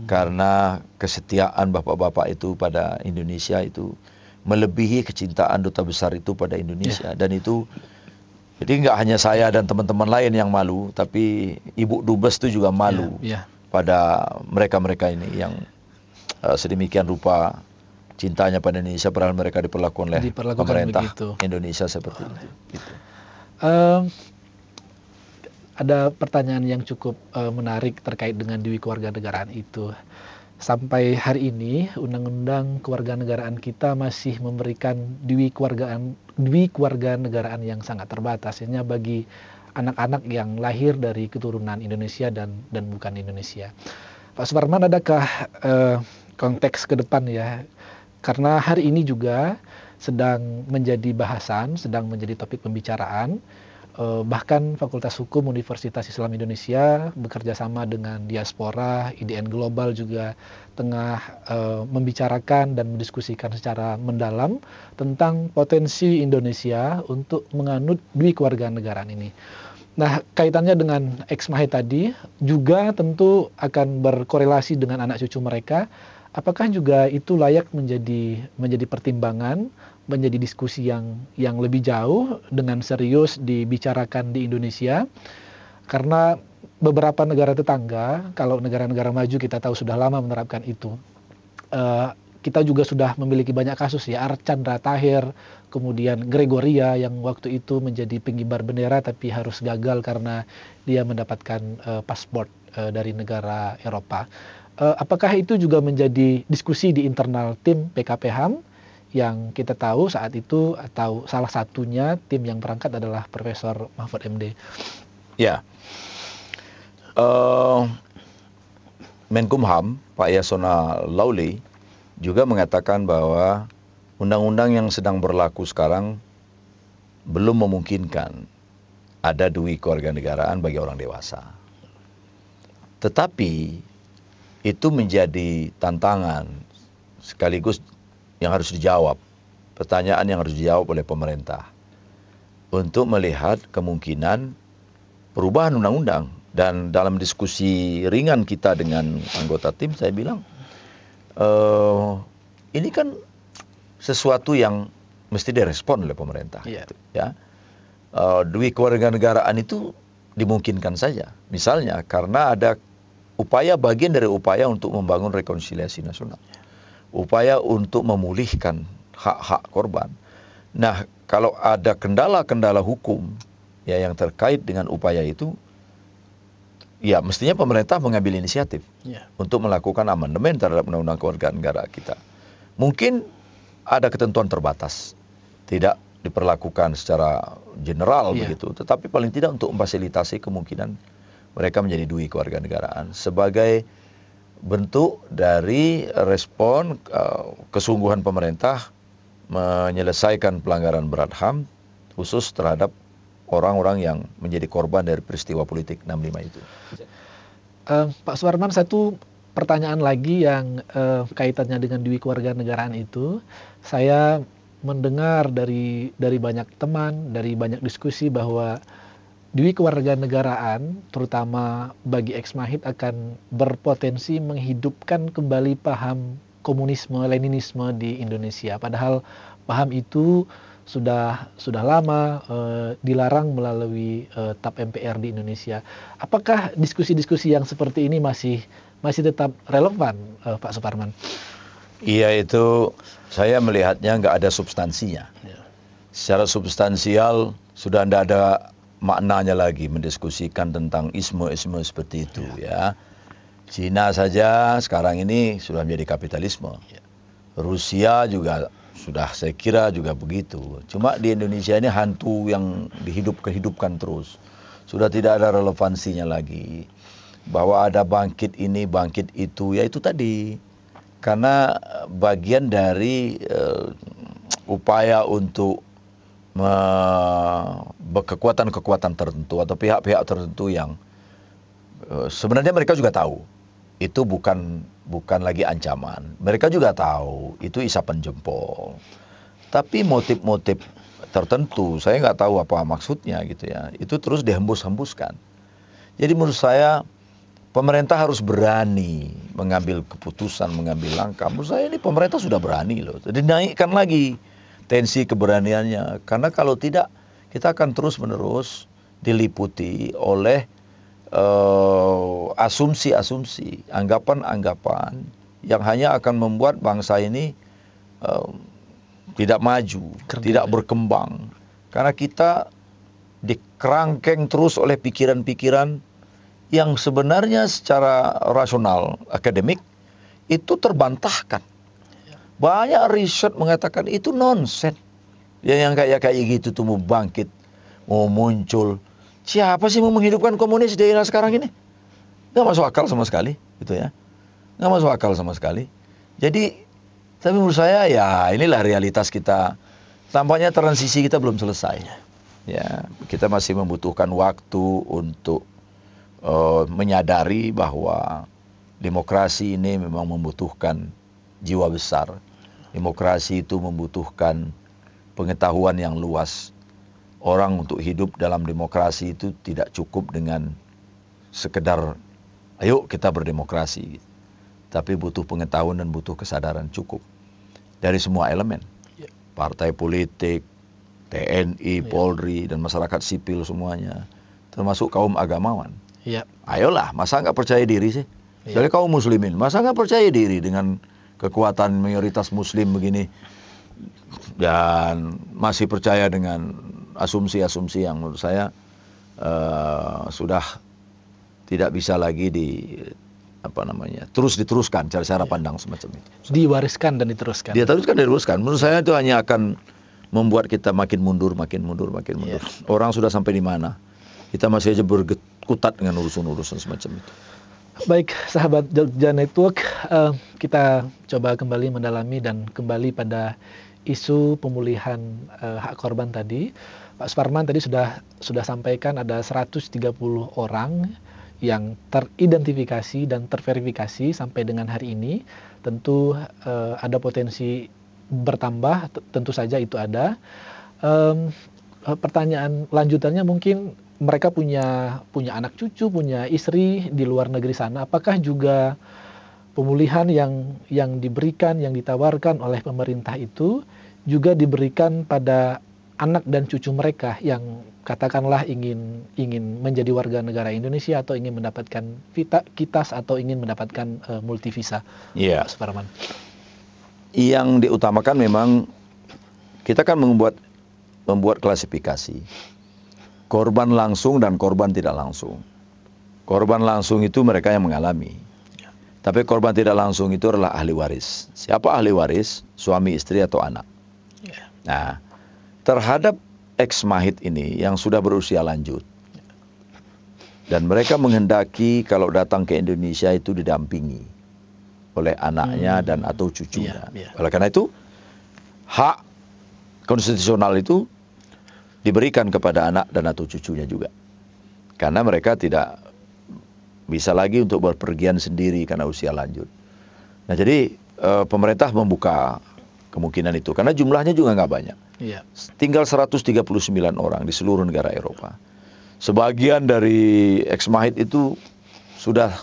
C: karena kesetiaan bapak-bapak itu pada Indonesia itu melebihi kecintaan duta besar itu pada Indonesia. Dan itu, jadi nggak hanya saya dan teman-teman lain yang malu, tapi Ibu Dubes itu juga malu pada mereka-mereka ini yang sedemikian rupa cintanya pada Indonesia, padahal mereka diperlakukan oleh pemerintah Indonesia seperti itu. Gitu.
B: Ada pertanyaan yang cukup menarik terkait dengan dui kewarganegaraan itu. Sampai hari ini undang-undang kewarganegaraan kita masih memberikan dui kewarganegaraan yang sangat terbatas, hanya bagi anak-anak yang lahir dari keturunan Indonesia dan bukan Indonesia. Pak Suparman, adakah konteks ke depan ya? Karena hari ini juga sedang menjadi bahasan, sedang menjadi topik pembicaraan. Bahkan Fakultas Hukum Universitas Islam Indonesia bekerja sama dengan Diaspora, IDN Global juga tengah membicarakan dan mendiskusikan secara mendalam tentang potensi Indonesia untuk menganut dui kewarganegaraan ini. Nah, kaitannya dengan Ex Mahe tadi juga tentu akan berkorelasi dengan anak cucu mereka. Apakah juga itu layak menjadi pertimbangan, menjadi diskusi yang lebih jauh dengan serius dibicarakan di Indonesia? Karena beberapa negara tetangga, kalau negara-negara maju kita tahu sudah lama menerapkan itu. Kita juga sudah memiliki banyak kasus ya, Archandra Tahir, kemudian Gregoria yang waktu itu menjadi pengibar bendera tapi harus gagal karena dia mendapatkan paspor dari negara Eropa. Apakah itu juga menjadi diskusi di internal tim PKPHAM yang kita tahu saat itu, atau salah satunya tim yang berangkat adalah Profesor Mahfud MD?
C: Ya, Menkumham Pak Yasona Lawli juga mengatakan bahwa undang-undang yang sedang berlaku sekarang belum memungkinkan ada dui kewarganegaraan bagi orang dewasa. Tetapi itu menjadi tantangan sekaligus yang harus dijawab, pertanyaan yang harus dijawab oleh pemerintah untuk melihat kemungkinan perubahan undang-undang. Dan dalam diskusi ringan kita dengan anggota tim, saya bilang, ini kan sesuatu yang mesti direspon oleh pemerintah.
B: Yeah.
C: Gitu, ya. Dui kewarganegaraan itu dimungkinkan saja. Misalnya karena ada bagian dari upaya untuk membangun rekonsiliasi nasional. Upaya untuk memulihkan hak-hak korban. Nah, kalau ada kendala-kendala hukum ya yang terkait dengan upaya itu, ya mestinya pemerintah mengambil inisiatif untuk melakukan amandemen terhadap undang-undang kewarganegaraan kita. Mungkin ada ketentuan terbatas, tidak diperlakukan secara general begitu, tetapi paling tidak untuk memfasilitasi kemungkinan mereka menjadi dui kewarganegaraan sebagai bentuk dari respon kesungguhan pemerintah menyelesaikan pelanggaran berat HAM khusus terhadap orang-orang yang menjadi korban dari peristiwa politik 65 itu.
B: Pak Suparman, satu pertanyaan lagi yang kaitannya dengan dui kewarganegaraan itu, saya mendengar dari banyak teman, dari banyak diskusi bahwa dui kewarganegaraan, terutama bagi ex-Mahid, akan berpotensi menghidupkan kembali paham komunisme, Leninisme di Indonesia. Padahal paham itu sudah lama dilarang melalui TAP MPR di Indonesia. Apakah diskusi-diskusi yang seperti ini masih tetap relevan, Pak Suparman?
C: Iya, itu saya melihatnya nggak ada substansinya. Secara substansial sudah tidak ada maknanya lagi mendiskusikan tentang isme-isme seperti itu ya. Cina saja sekarang ini sudah menjadi kapitalisme. Rusia juga sudah, saya kira juga begitu. Cuma di Indonesia ini hantu yang dihidupkan terus. Sudah tidak ada relevansinya lagi. Bahwa ada bangkit ini, bangkit itu, ya itu tadi. Karena bagian dari upaya untuk kekuatan-kekuatan tertentu atau pihak-pihak tertentu yang sebenarnya mereka juga tahu itu bukan lagi ancaman. Mereka juga tahu itu isapan jempol. Tapi motif-motif tertentu, saya nggak tahu apa maksudnya gitu ya. Itu terus dihembus-hembuskan. Jadi menurut saya pemerintah harus berani mengambil keputusan, mengambil langkah. Menurut saya ini pemerintah sudah berani loh. Jadi naikkan lagi tensi keberaniannya. Karena kalau tidak, kita akan terus-menerus diliputi oleh asumsi-asumsi, anggapan-anggapan yang hanya akan membuat bangsa ini tidak maju, tidak berkembang. Karena kita dikerangkeng terus oleh pikiran-pikiran yang sebenarnya secara rasional, akademik, itu terbantahkan. Banyak riset mengatakan itu nonsen. Yang kayak gitu tuh mau bangkit, mau muncul. Siapa sih mau menghidupkan komunis di era sekarang ini? Nggak masuk akal sama sekali, gitu ya. Nggak masuk akal sama sekali. Jadi, tapi menurut saya ya inilah realitas kita. Tampaknya transisi kita belum selesai. Ya, kita masih membutuhkan waktu untuk menyadari bahwa demokrasi ini memang membutuhkan jiwa besar. Demokrasi itu membutuhkan pengetahuan yang luas. Orang untuk hidup dalam demokrasi itu tidak cukup dengan sekedar ayo kita berdemokrasi. Tapi butuh pengetahuan dan butuh kesadaran cukup dari semua elemen. Partai politik, TNI, Polri, dan masyarakat sipil semuanya. Termasuk kaum agamawan. Ayolah, masa nggak percaya diri sih? Dari kaum muslimin, masa nggak percaya diri dengan kekuatan mayoritas muslim begini? Dan masih percaya dengan asumsi-asumsi yang menurut saya sudah tidak bisa lagi terus diteruskan cara pandang semacam itu.
B: Diwariskan dan diteruskan.
C: Diteruskan. Menurut saya itu hanya akan membuat kita makin mundur. Orang sudah sampai di mana? Kita masih aja berkutat dengan urusan-urusan semacam itu.
B: Baik, sahabat Jogja Network, kita coba kembali mendalami dan kembali pada isu pemulihan hak korban tadi, Pak Suparman tadi sudah sampaikan ada 130 orang yang teridentifikasi dan terverifikasi sampai dengan hari ini. Tentu ada potensi bertambah, tentu saja itu ada. Pertanyaan lanjutannya mungkin mereka punya anak cucu, punya istri di luar negeri sana. Apakah juga pemulihan yang diberikan, yang ditawarkan oleh pemerintah itu juga diberikan pada anak dan cucu mereka yang katakanlah ingin menjadi warga negara Indonesia atau ingin mendapatkan kitas atau ingin mendapatkan multivisa?
C: Iya.
B: Pak Suparman.
C: Yang diutamakan memang kita kan membuat klasifikasi korban langsung dan korban tidak langsung. Korban langsung itu mereka yang mengalami. Tapi korban tidak langsung itu adalah ahli waris. Siapa ahli waris? Suami, istri, atau anak. Nah, terhadap ex-mahid ini yang sudah berusia lanjut, dan mereka menghendaki kalau datang ke Indonesia itu didampingi oleh anaknya dan atau cucunya. Oleh karena itu, hak konstitusional itu diberikan kepada anak dan atau cucunya juga. Karena mereka tidak bisa lagi untuk berpergian sendiri karena usia lanjut. Nah, jadi pemerintah membuka kemungkinan itu. Karena jumlahnya juga nggak banyak.
B: Iya.
C: Tinggal 139 orang di seluruh negara Eropa. Sebagian dari ex-mahid itu sudah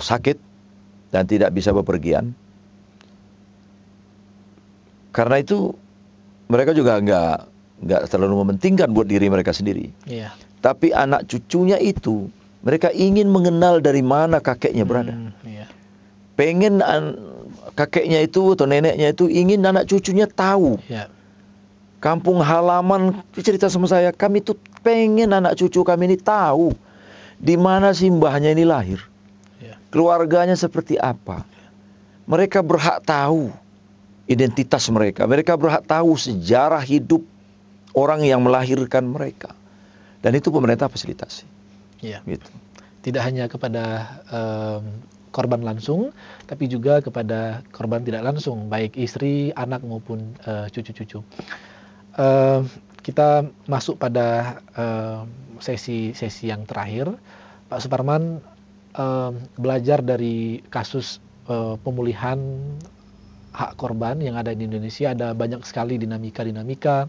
C: sakit dan tidak bisa bepergian. Karena itu mereka juga nggak terlalu mementingkan buat diri mereka sendiri.
B: Iya.
C: Tapi anak cucunya itu mereka ingin mengenal dari mana kakeknya berada.
B: Iya.
C: Pengen kakeknya itu atau neneknya itu ingin anak cucunya tahu.
B: Iya.
C: Kampung halaman cerita sama saya, kami tuh pengen anak cucu kami ini tahu di mana sih mbahnya ini lahir.
B: Iya.
C: Keluarganya seperti apa. Mereka berhak tahu identitas mereka. Mereka berhak tahu sejarah hidup orang yang melahirkan mereka. Dan itu pemerintah fasilitasi.
B: Iya.
C: Gitu.
B: Tidak hanya kepada korban langsung, tapi juga kepada korban tidak langsung, baik istri, anak maupun cucu-cucu. Kita masuk pada sesi yang terakhir. Pak Suparman belajar dari kasus pemulihan hak korban yang ada di Indonesia. Ada banyak sekali dinamika.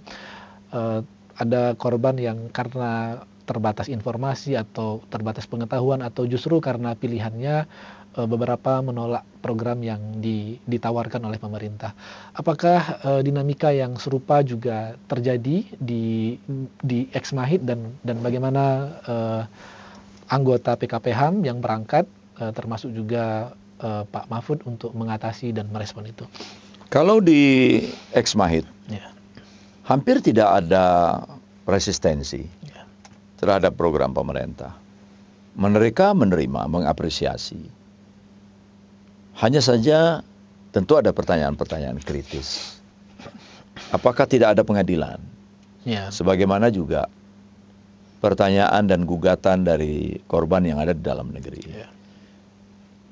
B: Ada korban yang karena terbatas informasi atau terbatas pengetahuan atau justru karena pilihannya beberapa menolak program yang ditawarkan oleh pemerintah. Apakah dinamika yang serupa juga terjadi di ex-mahid dan bagaimana anggota PKPHAM yang berangkat termasuk juga Pak Mahfud untuk mengatasi dan merespon itu?
C: Kalau di ex-mahid,
B: Ya.
C: hampir tidak ada resistensi terhadap program pemerintah. Mereka menerima, mengapresiasi. Hanya saja tentu ada pertanyaan-pertanyaan kritis. Apakah tidak ada pengadilan?
B: Ya.
C: Sebagaimana juga pertanyaan dan gugatan dari korban yang ada di dalam negeri.
B: Ya.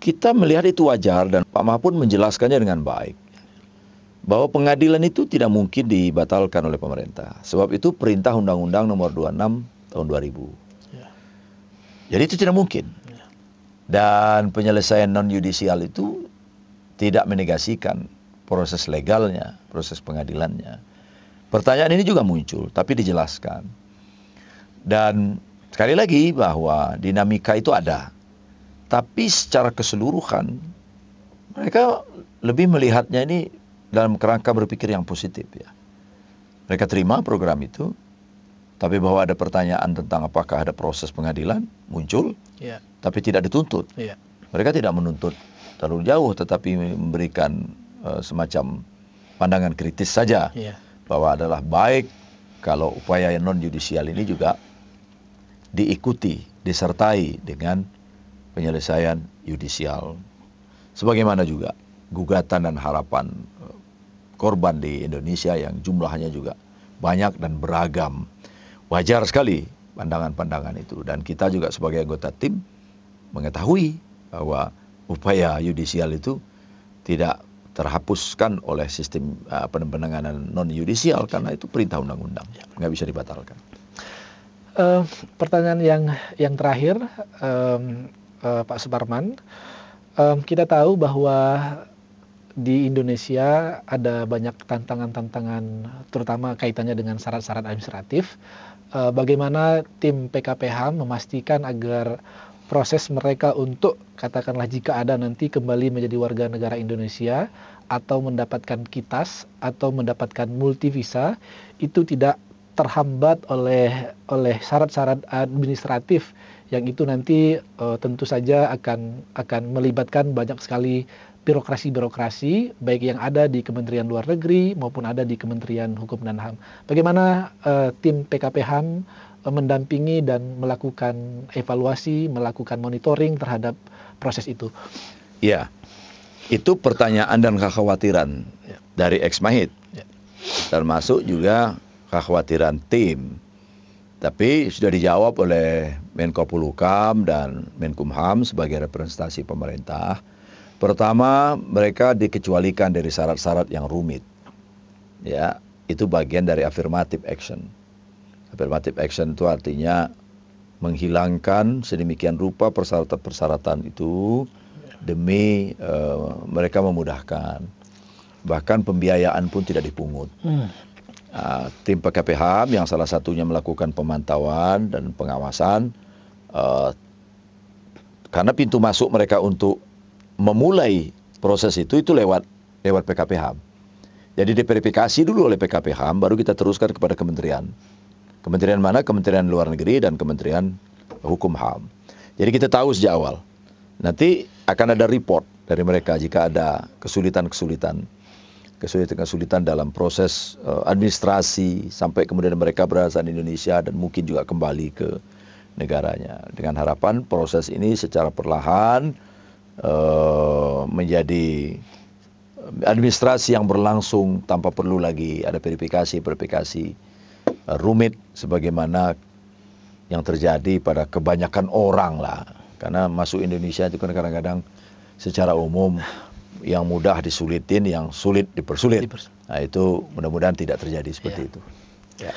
C: Kita melihat itu wajar dan Pak Mahfud menjelaskannya dengan baik. Bahwa pengadilan itu tidak mungkin dibatalkan oleh pemerintah. Sebab itu perintah Undang-Undang nomor 26 tahun 2000.
B: Ya.
C: Jadi itu tidak mungkin.
B: Ya.
C: Dan penyelesaian non-yudisial itu tidak menegasikan proses legalnya, proses pengadilannya. Pertanyaan ini juga muncul, tapi dijelaskan. Dan sekali lagi bahwa dinamika itu ada. Tapi secara keseluruhan, mereka lebih melihatnya ini dalam kerangka berpikir yang positif ya. Mereka terima program itu, tapi bahwa ada pertanyaan tentang apakah ada proses pengadilan muncul,
B: Ya.
C: tapi tidak dituntut.
B: Ya.
C: Mereka tidak menuntut terlalu jauh, tetapi memberikan semacam pandangan kritis saja
B: Ya.
C: bahwa adalah baik kalau upaya non-yudisial ini juga diikuti, disertai dengan penyelesaian yudisial. Sebagaimana juga gugatan dan harapan korban di Indonesia yang jumlahnya juga banyak dan beragam. Wajar sekali pandangan-pandangan itu. Dan kita juga sebagai anggota tim mengetahui bahwa upaya yudisial itu tidak terhapuskan oleh sistem penanganan non yudisial karena itu perintah undang-undang, nggak bisa dibatalkan.
B: Pertanyaan yang terakhir, Pak Suparman, kita tahu bahwa di Indonesia ada banyak tantangan-tantangan, terutama kaitannya dengan syarat-syarat administratif. Bagaimana tim PKPHAM memastikan agar proses mereka untuk, katakanlah jika ada nanti kembali menjadi warga negara Indonesia atau mendapatkan kitas atau mendapatkan multivisa, itu tidak terhambat oleh syarat-syarat administratif yang itu nanti tentu saja akan melibatkan banyak sekali birokrasi-birokrasi, baik yang ada di Kementerian Luar Negeri maupun ada di Kementerian Hukum dan HAM. Bagaimana tim PKPHAM mendampingi dan melakukan evaluasi, melakukan monitoring terhadap proses itu?
C: Ya, itu pertanyaan dan kekhawatiran dari Exmahit, termasuk juga kekhawatiran tim. Tapi sudah dijawab oleh Menko Polhukam dan Menkumham sebagai representasi pemerintah. Pertama, mereka dikecualikan dari syarat-syarat yang rumit. Ya, itu bagian dari affirmative action. Affirmative action itu artinya menghilangkan sedemikian rupa persyaratan-persyaratan itu demi mereka memudahkan. Bahkan pembiayaan pun tidak dipungut. Tim PKPHAM yang salah satunya melakukan pemantauan dan pengawasan, karena pintu masuk mereka untuk memulai proses itu lewat PKPHAM. Jadi diverifikasi dulu oleh PKPHAM, baru kita teruskan kepada kementerian. Kementerian mana? Kementerian Luar Negeri dan Kementerian Hukum HAM. Jadi kita tahu sejak awal. Nanti akan ada report dari mereka jika ada kesulitan dalam proses administrasi sampai kemudian mereka berasal di Indonesia dan mungkin juga kembali ke negaranya. Dengan harapan proses ini secara perlahan menjadi administrasi yang berlangsung tanpa perlu lagi ada verifikasi rumit sebagaimana yang terjadi pada kebanyakan orang lah. Karena masuk Indonesia itu kan kadang-kadang secara umum yang mudah disulitin, yang sulit dipersulit. Nah itu mudah-mudahan tidak terjadi seperti itu. Ya.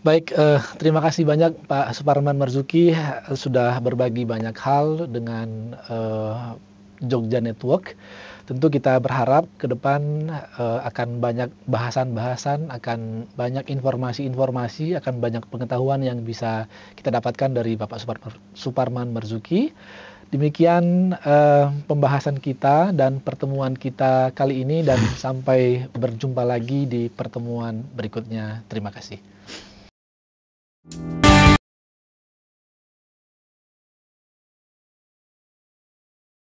B: Baik, terima kasih banyak Pak Suparman Marzuki sudah berbagi banyak hal dengan Jogja Network. Tentu kita berharap ke depan akan banyak bahasan-bahasan, akan banyak informasi-informasi, akan banyak pengetahuan yang bisa kita dapatkan dari Bapak Suparman Marzuki. Demikian pembahasan kita dan pertemuan kita kali ini, dan sampai berjumpa lagi di pertemuan berikutnya. Terima kasih.